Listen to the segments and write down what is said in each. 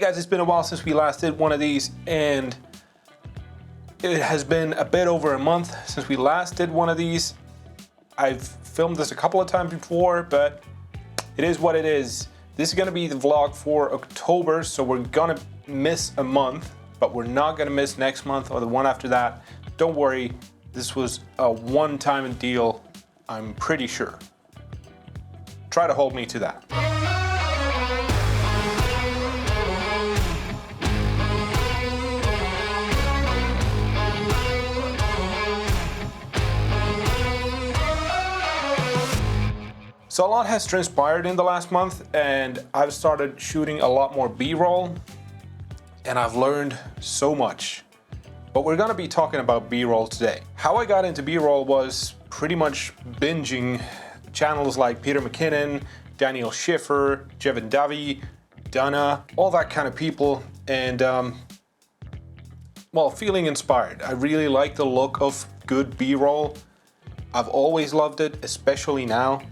Hey guys, it's been a while since we last did one of these, and it has been a bit over a month since we last did one of these. I've filmed this a couple of times before, but it is what it is. This is gonna be the vlog for October, so we're gonna miss a month, but we're not gonna miss next month or the one after that. Don't worry, this was a one-time deal, I'm pretty sure. Try to hold me to that. So a lot has transpired in the last month, and I've started shooting a lot more B-roll, and I've learned so much. But we're gonna be talking about B-roll today. How I got into B-roll was pretty much binging channels like Peter McKinnon, Daniel Schiffer, Jevin Davi, Dana, all that kind of people, and well, feeling inspired. I really like the look of good B-roll. I've always loved it, especially now.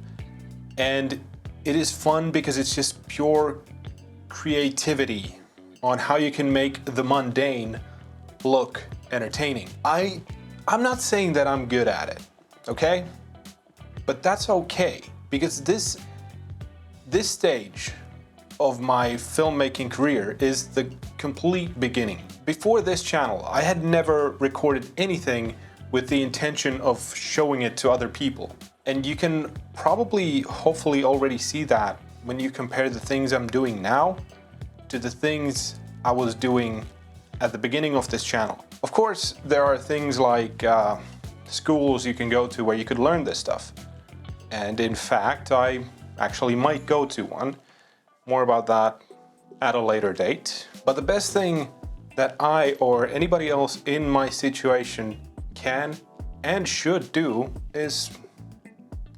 And it is fun because it's just pure creativity on how you can make the mundane look entertaining. I'm not saying that I'm good at it, okay? But that's okay, because this stage of my filmmaking career is the complete beginning. Before this channel, I had never recorded anything with the intention of showing it to other people. And you can probably, hopefully already see that when you compare the things I'm doing now to the things I was doing at the beginning of this channel. Of course, there are things like schools you can go to where you could learn this stuff. And in fact, I actually might go to one. More about that at a later date. But the best thing that I or anybody else in my situation can and should do is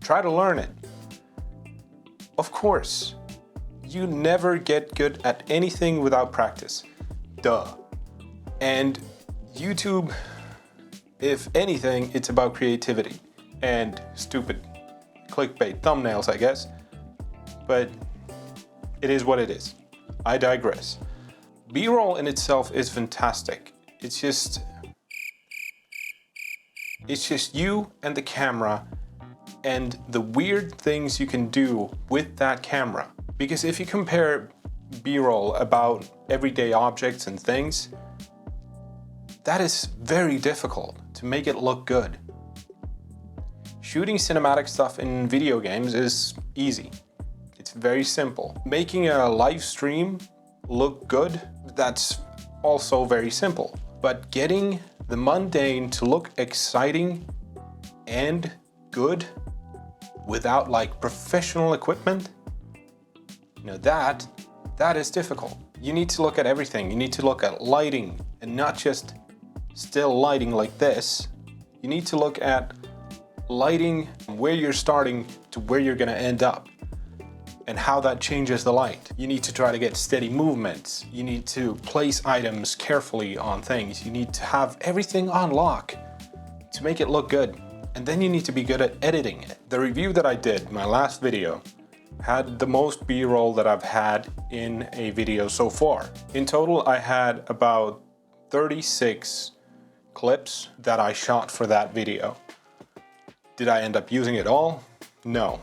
try to learn it. Of course, you never get good at anything without practice. Duh. And YouTube, if anything, it's about creativity and stupid clickbait thumbnails, I guess. But it is what it is. I digress. B-roll in itself is fantastic. It's just you and the camera and the weird things you can do with that camera. Because if you compare B-roll about everyday objects and things, that is very difficult to make it look good. Shooting cinematic stuff in video games is easy. It's very simple. Making a live stream look good, that's also very simple. But getting the mundane to look exciting and good without like professional equipment, you know, that is difficult. You need to look at everything. You need to look at lighting and not just still lighting like this. You need to look at lighting, where you're starting to where you're gonna end up and how that changes the light. You need to try to get steady movements. You need to place items carefully on things. You need to have everything on lock to make it look good. And then you need to be good at editing it. The review that I did, my last video, had the most B-roll that I've had in a video so far. In total, I had about 36 clips that I shot for that video. Did I end up using it all? No.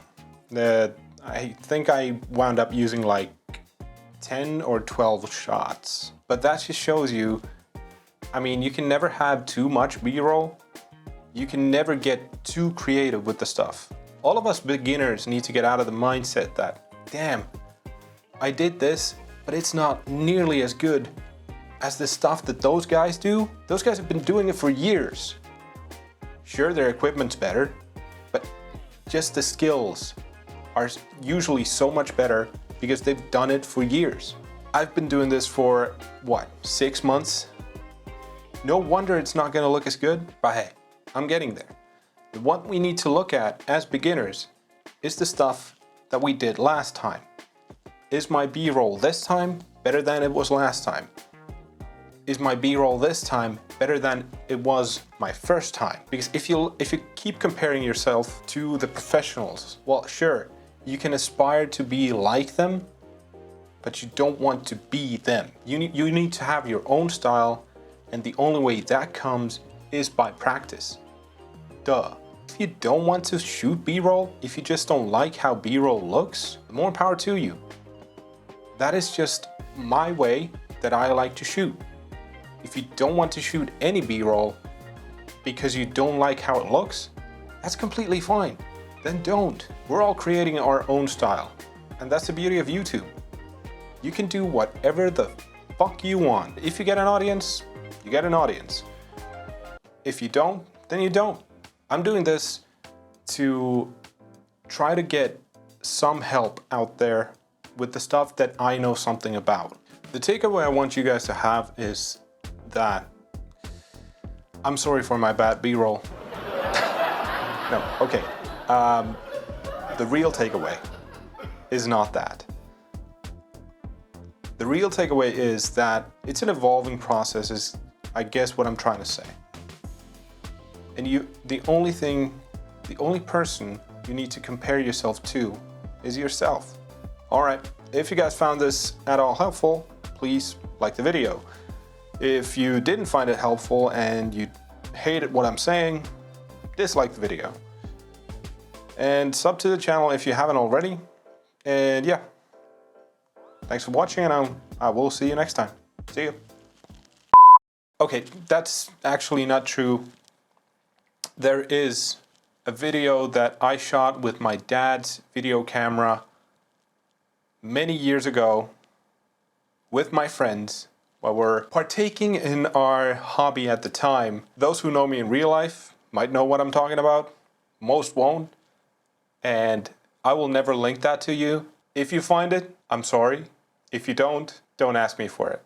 I think I wound up using like 10 or 12 shots. But that just shows you, I mean, you can never have too much B-roll. You can never get too creative with the stuff. All of us beginners need to get out of the mindset that, damn, I did this, but it's not nearly as good as the stuff that those guys do. Those guys have been doing it for years. Sure, their equipment's better, but just the skills are usually so much better because they've done it for years. I've been doing this for, what, 6 months? No wonder it's not gonna look as good, but hey, I'm getting there. What we need to look at as beginners is the stuff that we did last time. Is my B-roll this time better than it was last time? Is my B-roll this time better than it was my first time? Because if you keep comparing yourself to the professionals, well, sure, you can aspire to be like them, but you don't want to be them. You need to have your own style, and the only way that comes is by practice. Duh. If you don't want to shoot B-roll, if you just don't like how B-roll looks, more power to you. That is just my way that I like to shoot. If you don't want to shoot any B-roll because you don't like how it looks, that's completely fine. Then don't. We're all creating our own style. And that's the beauty of YouTube. You can do whatever the fuck you want. If you get an audience, you get an audience. If you don't, then you don't. I'm doing this to try to get some help out there with the stuff that I know something about. The takeaway I want you guys to have is that I'm sorry for my bad B-roll. No, okay. The real takeaway is not that. The real takeaway is that it's an evolving process, is I guess what I'm trying to say. And the only person you need to compare yourself to is yourself. All right, if you guys found this at all helpful, please like the video. If you didn't find it helpful and you hated what I'm saying, dislike the video. And sub to the channel if you haven't already. And yeah, thanks for watching, and I will see you next time. See you. Okay, that's actually not true. There is a video that I shot with my dad's video camera many years ago with my friends while we're partaking in our hobby at the time. Those who know me in real life might know what I'm talking about. Most won't. And I will never link that to you. If you find it, I'm sorry. If you don't ask me for it.